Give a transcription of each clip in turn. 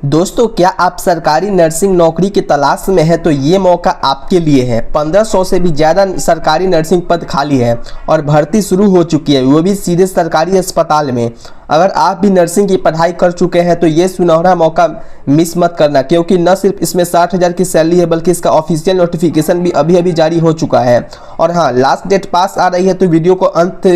दोस्तों, क्या आप सरकारी नर्सिंग नौकरी की तलाश में हैं तो ये मौका आपके लिए है। 1500 से भी ज़्यादा सरकारी नर्सिंग पद खाली है और भर्ती शुरू हो चुकी है, वो भी सीधे सरकारी अस्पताल में। अगर आप भी नर्सिंग की पढ़ाई कर चुके हैं तो ये सुनहरा मौका मिस मत करना, क्योंकि न सिर्फ इसमें 60,000 की सैलरी है बल्कि इसका ऑफिशियल नोटिफिकेशन भी अभी जारी हो चुका है। और हाँ, लास्ट डेट पास आ रही है तो वीडियो को अंत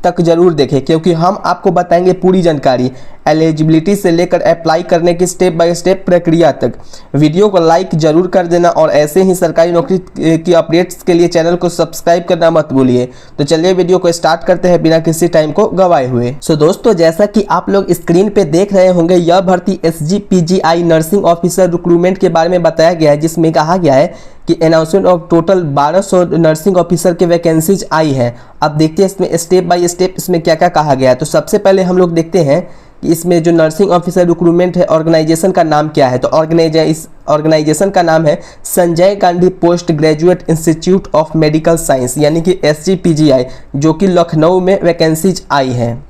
तक जरूर देखें, क्योंकि हम आपको बताएंगे पूरी जानकारी एलिजिबिलिटी से लेकर अप्लाई करने की स्टेप बाय स्टेप प्रक्रिया तक। वीडियो को लाइक जरूर कर देना और ऐसे ही सरकारी नौकरी की अपडेट्स के लिए चैनल को सब्सक्राइब करना मत भूलिए। तो चलिए वीडियो को स्टार्ट करते हैं बिना किसी टाइम को गवाए हुए। सो दोस्तों, जैसा कि आप लोग स्क्रीन पे देख रहे होंगे, यह भर्ती SGPGI नर्सिंग ऑफिसर रिक्रूटमेंट के बारे में बताया गया है, जिसमें कहा गया है कि announcement of total 1200 nursing officer के वैकेंसीज आई हैं। अब देखते हैं इसमें स्टेप बाय स्टेप इसमें क्या क्या कहा गया है। तो सबसे पहले हम लोग देखते हैं कि इसमें जो नर्सिंग ऑफिसर रिक्रूटमेंट है, ऑर्गेनाइजेशन का नाम क्या है। तो ऑर्गेनाइजेशन का नाम है Sanjay Gandhi post graduate institute of medical science, यानी कि SGPGI, जो कि लखनऊ में वैकेंसीज आई हैं।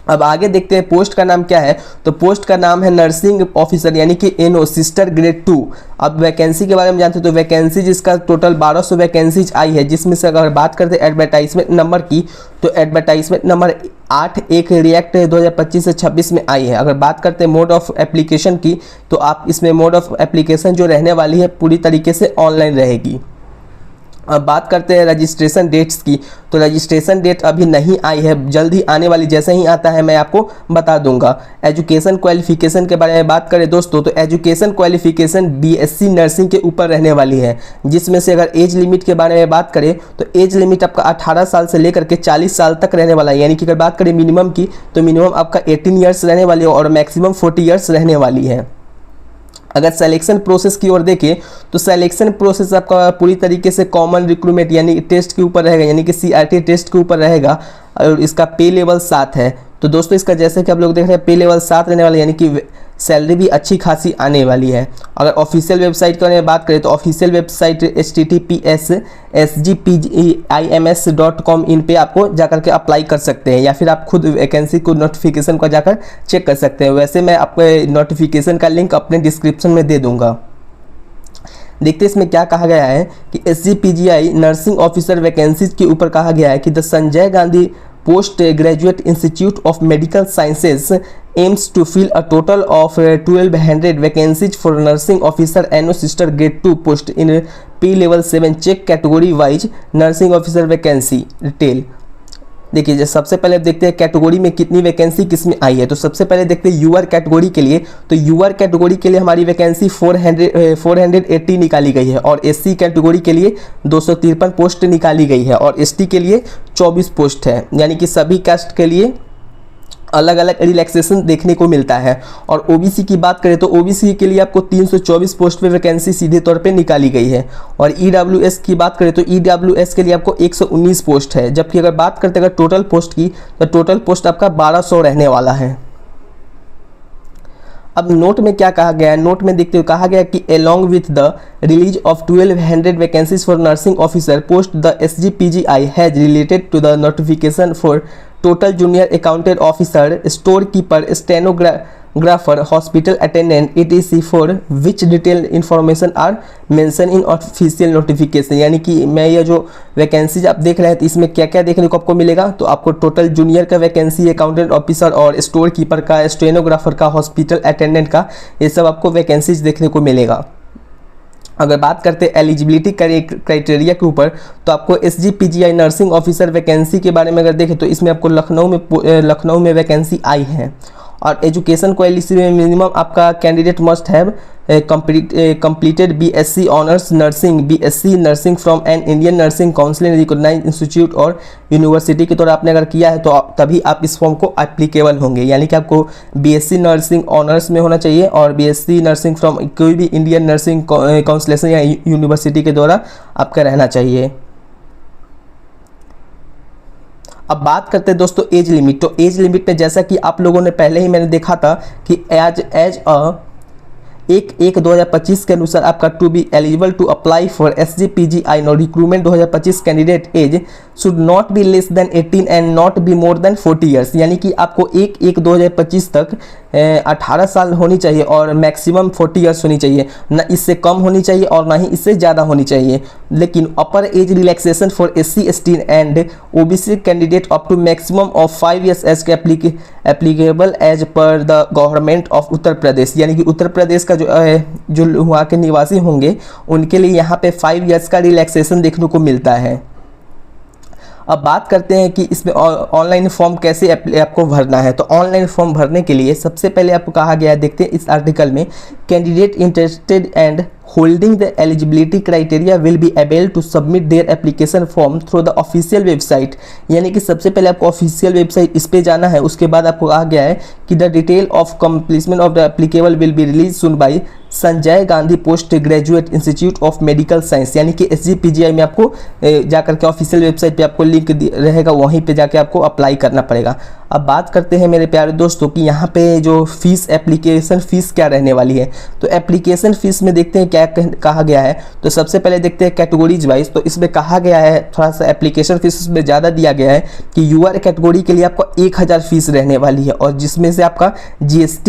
अब आगे देखते हैं पोस्ट का नाम क्या है। तो पोस्ट का नाम है नर्सिंग ऑफिसर, यानी कि NO सिस्टर ग्रेड 2। अब वैकेंसी के बारे में जानते हैं तो वैकेंसीज इसका टोटल 1200 वैकेंसीज आई है, जिसमें से अगर बात करते हैं एडवर्टाइजमेंट नंबर की तो एडवर्टाइजमेंट नंबर 8 रिएक्ट 2025 से 26 में आई है। अगर बात करते हैं मोड ऑफ एप्लीकेशन की तो आप इसमें मोड ऑफ एप्लीकेशन जो रहने वाली है पूरी तरीके से ऑनलाइन रहेगी। अब बात करते हैं रजिस्ट्रेशन डेट्स की, तो रजिस्ट्रेशन डेट अभी नहीं आई है, जल्द ही आने वाली। जैसे ही आता है मैं आपको बता दूंगा। एजुकेशन क्वालिफिकेशन के बारे में बात करें दोस्तों, तो एजुकेशन क्वालिफिकेशन BSc नर्सिंग के ऊपर रहने वाली है, जिसमें से अगर एज लिमिट के बारे में बात करें तो एज लिमिट आपका 18 साल से लेकर के 40 साल तक रहने वाला है। यानी कि अगर बात करें मिनिमम की तो मिनिमम आपका 18 ईयर्स रहने वाली है और मैक्सिमम 40 ईयर्स रहने वाली है। अगर सिलेक्शन प्रोसेस की ओर देखें तो सिलेक्शन प्रोसेस आपका पूरी तरीके से कॉमन रिक्रूटमेंट यानी टेस्ट के ऊपर रहेगा, यानी कि CRT टेस्ट के ऊपर रहेगा और इसका पे लेवल 7 है। तो दोस्तों, इसका जैसे कि आप लोग देख रहे हैं पे लेवल 7 रहने वाला है, यानी कि सैलरी भी अच्छी खासी आने वाली है। अगर ऑफिशियल वेबसाइट के बारे में बात करें तो ऑफिशियल वेबसाइट https sgpims.com इन पे आपको जाकर के अप्लाई कर सकते हैं, या फिर आप खुद वैकेंसी को नोटिफिकेशन को जाकर चेक कर सकते हैं। वैसे मैं आपको नोटिफिकेशन का लिंक अपने डिस्क्रिप्शन में दे दूंगा। देखते हैं इसमें क्या कहा गया है कि SGPGI नर्सिंग ऑफिसर वैकेंसीज के ऊपर कहा गया है कि the Sanjay Gandhi post graduate institute of Medical sciences aims to fill a total of 1200 vacancies for nursing officer NO sister grade 2 post in P level 7 check category wise nursing officer vacancy detail। देखिए, सबसे पहले देखते हैं category में कितनी vacancy किसमें आई है। तो सबसे पहले देखते हैं यूआर कैटेगरी के लिए। तो यूआर कैटेगरी के लिए हमारी वैकेंसी 480 निकाली गई है और SC कैटेगरी के लिए 253 पोस्ट निकाली गई है और ST के लिए 24 पोस्ट है। यानी कि सभी कास्ट के लिए अलग अलग रिलैक्सेशन देखने को मिलता है। और OBC की बात करें तो OBC के लिए आपको 324 पोस्ट पे वैकेंसी सीधे तौर पे निकाली गई है। और EWS की बात करें तो EWS के लिए आपको 119 पोस्ट है। जबकि अगर बात करते हैं टोटल पोस्ट की तो टोटल पोस्ट आपका 1200 रहने वाला है। अब नोट में क्या कहा गया है, नोट में देखते हुए कहा गया कि along with the release of 1200 vacancies for nursing officer post, the SGPGI has related to the notification for total junior accountant officer, storekeeper, stenographer, hospital attendant etc for which detailed information are mentioned in official notification। यानी कि मैं ये जो vacancies आप देख रहे हैं तो इसमें क्या क्या देखने को आपको मिलेगा। तो आपको टोटल जूनियर का वैकेंसी, अकाउंटेंट ऑफिसर और स्टोर कीपर का, स्टेनोग्राफर का, हॉस्पिटल अटेंडेंट का, ये सब आपको वैकेंसीज देखने को मिलेगा। अगर बात करते हैं एलिजिबिलिटी क्राइटेरिया के ऊपर तो आपको SGPGI नर्सिंग ऑफिसर वैकेंसी के बारे में अगर देखें तो इसमें आपको लखनऊ में वैकेंसी आई है। और एजुकेशन क्वालिटी में मिनिमम आपका candidate must have completed BSc honours nursing, BSc nursing from an Indian Nursing Council recognised institute और यूनिवर्सिटी के द्वारा आपने अगर किया है तो तभी आप इस फॉर्म को एप्लीकेबल होंगे। यानी कि आपको BSc नर्सिंग ऑनर्स में होना चाहिए और BSc नर्सिंग फ्रॉम कोई भी इंडियन नर्सिंग काउंसिलेशन या यूनिवर्सिटी के द्वारा आपका रहना चाहिए। अब बात करते हैं दोस्तों एज लिमिट। तो एज लिमिट में जैसा कि आप लोगों ने पहले ही मैंने देखा था कि एज 1/1/2025 के अनुसार आपका to be eligible to apply for SGPGI no recruitment 2025 candidate age should not be less than 18 and not be more than 40 years. यानी कि आपको 1/1/2025 तक 18 साल होनी चाहिए और मैक्सिमम 40 ईयर्स होनी चाहिए, ना इससे कम होनी चाहिए और ना ही इससे ज़्यादा होनी चाहिए। लेकिन upper age relaxation for SC ST and OBC candidate up to maximum of 5 years age applicable as per the government of Uttar Pradesh. यानी कि उत्तर प्रदेश का जो वहाँ के निवासी होंगे उनके लिए यहाँ पे 5 ईयर्स का रिलैक्सेशन देखने को मिलता है। अब बात करते हैं कि इसमें ऑनलाइन फॉर्म कैसे आपको भरना है। तो ऑनलाइन फॉर्म भरने के लिए सबसे पहले आपको कहा गया है, देखते हैं इस आर्टिकल में, candidate interested and holding the eligibility criteria will be able to submit their application form through the official website। यानी कि सबसे पहले आपको ऑफिशियल वेबसाइट इस पे जाना है। उसके बाद आपको कहा गया है कि the detail of complement of the applicable will be release soon by Sanjay Gandhi post graduate institute of medical science. यानी कि SGPGI में आपको जाकर के ऑफिशियल वेबसाइट पे आपको लिंक रहेगा, वहीं पे जाके आपको अप्लाई करना पड़ेगा। अब बात करते हैं मेरे प्यारे दोस्तों कि यहाँ पे जो फीस, एप्लीकेशन फ़ीस क्या रहने वाली है। तो एप्लीकेशन फ़ीस में देखते हैं क्या कहा गया है। तो सबसे पहले देखते हैं कैटेगरीज वाइज। तो इसमें कहा गया है, थोड़ा सा एप्लीकेशन फीस में ज़्यादा दिया गया है कि यूआर कैटेगरी के लिए आपको 1000 फीस रहने वाली है और जिसमें से आपका GST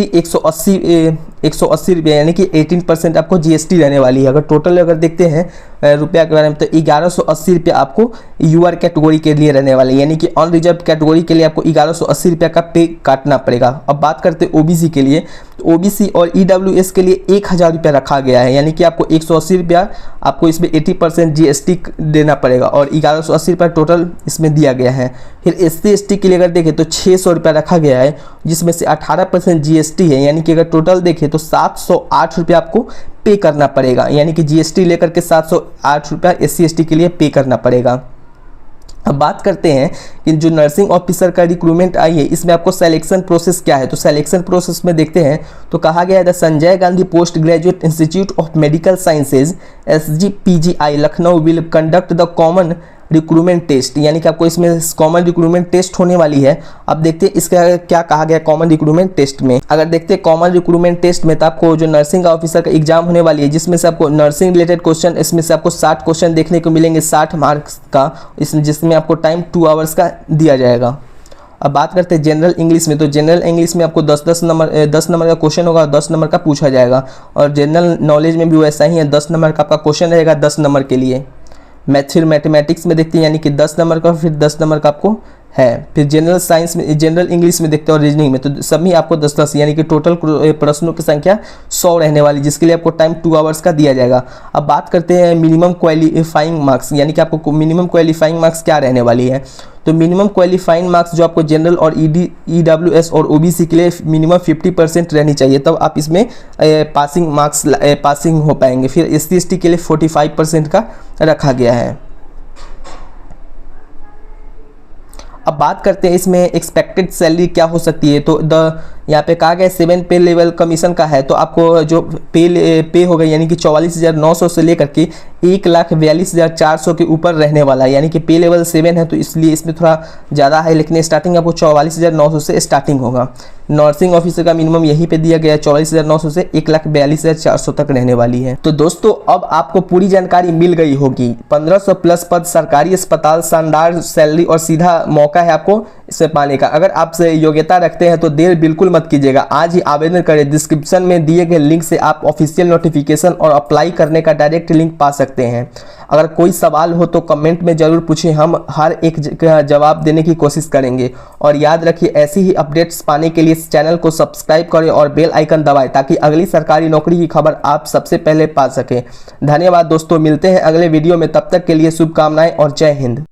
180 रुपये यानी कि 18% आपको GST रहने वाली है। अगर टोटल अगर देखते हैं रुपया के बारे में तो 1180 रुपये आपको यूआर कैटेगरी के लिए रहने वाले, यानी कि अनरिजर्व कैटेगरी के लिए आपको 1180 रुपये का पे काटना पड़ेगा। अब बात करते हैं OBC के लिए। तो OBC और EWS के लिए 1000 रुपया रखा गया है, यानी कि आपको 180 रुपया आपको इसमें 80% GST देना पड़ेगा और 1180 रुपया टोटल इसमें दिया गया है। फिर SC ST के लिए अगर देखें तो 600 रुपया रखा गया है, जिसमें से 18% GST है, यानी कि अगर टोटल देखें तो 708 रुपया आपको पे करना पड़ेगा। यानी कि GST लेकर के 708 रुपया SC ST के लिए पे करना पड़ेगा। अब बात करते हैं कि जो नर्सिंग ऑफिसर का रिक्रूटमेंट आई है, इसमें आपको सिलेक्शन प्रोसेस क्या है। तो सिलेक्शन प्रोसेस में देखते हैं तो कहा गया है the Sanjay Gandhi post graduate institute of Medical Sciences SGPGI Lucknow will conduct the common recruitment test. यानी कि आपको इसमें कॉमन रिक्रूटमेंट टेस्ट होने वाली है। अब देखते हैं इसका क्या कहा गया कॉमन रिक्रूटमेंट टेस्ट में। अगर देखते हैं कॉमन रिक्रूटमेंट टेस्ट में तो आपको जो नर्सिंग ऑफिसर का एग्जाम होने वाली है, जिसमें से आपको नर्सिंग रिलेटेड क्वेश्चन, इसमें से आपको 60 क्वेश्चन देखने को मिलेंगे, 60 मार्क्स का, जिसमें आपको टाइम 2 आवर्स का दिया जाएगा। अब बात करते हैं जनरल इंग्लिश में। तो जनरल इंग्लिश में आपको 10 नंबर का क्वेश्चन होगा और 10 नंबर का पूछा जाएगा। और जनरल नॉलेज में भी वैसा ही है, 10 नंबर का आपका क्वेश्चन रहेगा 10 नंबर के लिए। फिर मैथमेटिक्स में देखते हैं, यानी कि 10 नंबर का, फिर 10 नंबर का आपको है। फिर जनरल साइंस में, जनरल इंग्लिश में देखते हैं और रीजनिंग में, तो सभी आपको 10-10 यानी कि टोटल प्रश्नों की संख्या 100 रहने वाली, जिसके लिए आपको टाइम 2 आवर्स का दिया जाएगा। अब बात करते हैं मिनिमम क्वालिफाइंग मार्क्स, यानी कि आपको मिनिमम क्वालिफाइंग मार्क्स क्या रहने वाली है। तो मिनिमम क्वालिफाइंग मार्क्स जो आपको जनरल और EWS और OBC के लिए मिनिमम 50% रहनी चाहिए, तब आप इसमें पासिंग हो पाएंगे। फिर SC ST के लिए 45% का रखा गया है। अब बात करते हैं इसमें एक्सपेक्टेड सैलरी क्या हो सकती है। तो यहाँ पे कहा गया 7 पे लेवल कमीशन का है, तो आपको जो पे होगा यानी कि 44,900 से लेकर के 1,42,400 के ऊपर रहने वाला है। यानी कि पे लेवल 7 है तो इसलिए इसमें थोड़ा ज़्यादा है, लेकिन स्टार्टिंग आपको 44,900 से स्टार्टिंग होगा। नर्सिंग ऑफिसर का मिनिमम यहीं पे दिया गया है, 44,900 से 1,42,400 तक रहने वाली है। तो दोस्तों अब आपको पूरी जानकारी मिल गई होगी। 1500 प्लस पद, सरकारी अस्पताल, शानदार सैलरी और सीधा मौका है आपको इसमें पाने का। अगर आपसे योग्यता रखते हैं तो देर बिल्कुल मत कीजिएगा, आज ही आवेदन करें। डिस्क्रिप्शन में दिए गए लिंक से आप ऑफिशियल नोटिफिकेशन और अप्लाई करने का डायरेक्ट लिंक पा सकते हैं। अगर कोई सवाल हो तो कमेंट में ज़रूर पूछें, हम हर एक का जवाब देने की कोशिश करेंगे। और याद रखिए, ऐसी ही अपडेट्स पाने के लिए इस चैनल को सब्सक्राइब करें और बेल आइकन दबाएं, ताकि अगली सरकारी नौकरी की खबर आप सबसे पहले पा सकें। धन्यवाद दोस्तों, मिलते हैं अगले वीडियो में, तब तक के लिए शुभकामनाएं और जय हिंद।